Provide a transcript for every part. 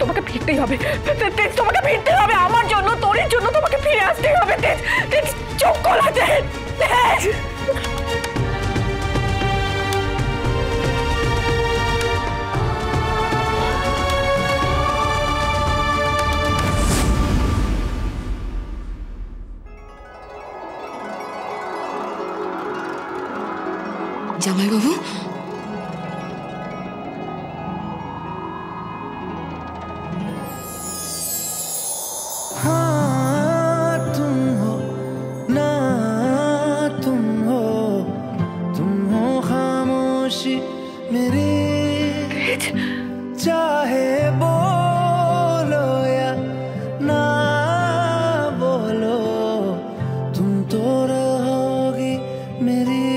তোমাকে ফিরতেই হবে, তোমাকে ফিরতে হবে আমার জন্য, তোর জন্য তোমাকে ফিরে আসতেই হবে। চোখ খোলা তেজ। জামাই বাবু, मेरी चाहे बोलो या ना बोलो, तुम तो रहोगी मेरी,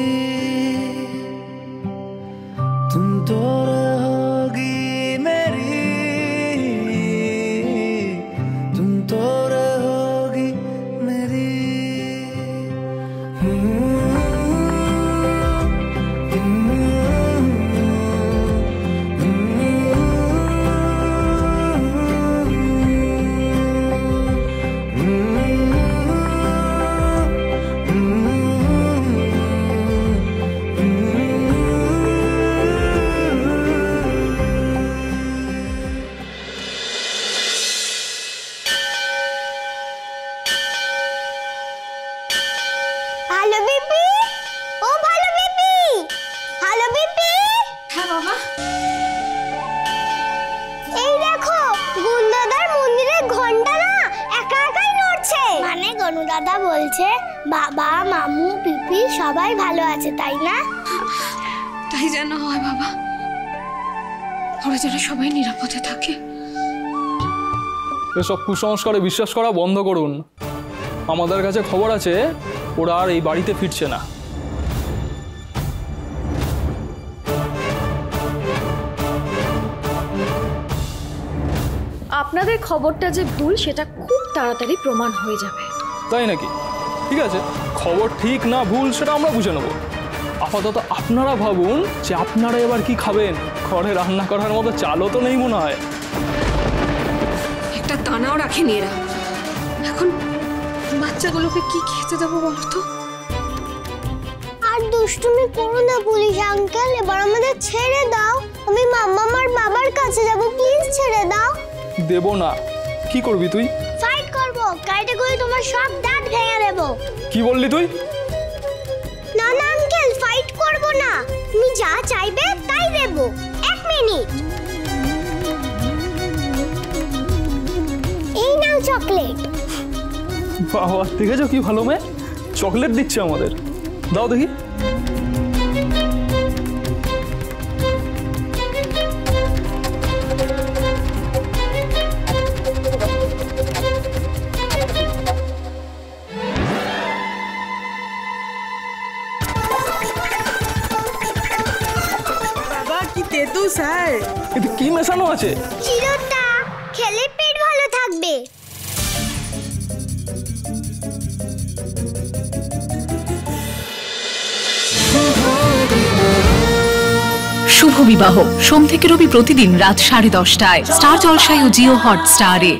तुम तो रहोगी मेरी, तुम तो रहोगी मेरी। ভালো বেবি, ও ভালো বেবি, হ্যালো বেবি। হ্যাঁ বাবা। এই দেখো গুন্দাদার মন্দিরের ঘন্টা না একা একাই নড়ছে। মানে গনুদাদা বলছে বাবা মামু পিপি সবাই ভালো আছে, তাই না? তাই যেন হয় বাবা, ওরা যেন সবাই নিরাপদে থাকে। এসব কুসংস্কারে বিশ্বাস করা বন্ধ করুন। আমাদের কাছে খবর আছে ওরা আর এই বাড়িতে ফিরছে না। আপনাদের খবরটা যে ভুল সেটা খুব তাড়াতাড়ি প্রমাণ হয়ে যাবে। তাই নাকি? ঠিক আছে, খবর ঠিক না ভুল সেটা আমরা বুঝে নেব। আপাতত আপনারা ভাবুন যে আপনারা এবার কি খাবেন। ঘরে রান্না করার মতো চালও তো নেই মনে হয়। একটা দানাও রাখেনি এরা। এখন বাচ্চাগুলোকে কি খেতে দেবো বলো তো? আর দুষ্টুমি করো না পুলিশ আঙ্কেল, এবার আমাদের ছেড়ে দাও। আমি মাম্মা আর বাবার কাছে যাব, প্লিজ ছেড়ে দাও। দেব না। কি করবি তুই? ফাইট করব, কাইটে করে তোমার সব দাঁত ভেঙে দেব। কি বললি তুই? না না আঙ্কেল, ফাইট করব না, তুমি যা চাইবে তাই দেব। এক মিনিট, এই নাও চকলেট। বাবা দেখেছো কি ভালো মেয়ে, চকলেট দিচ্ছে আমাদের। দাও দেখি। বাবা কি তেতো স্যার, এতে কি মেশানো আছে? চিরতা, খেলে পেট ভালো থাকবে। শুভ বিবাহ সোম থেকে রবি প্রতিদিন রাত 10:30টায় স্টার জলসায় ও জিও হটস্টারে।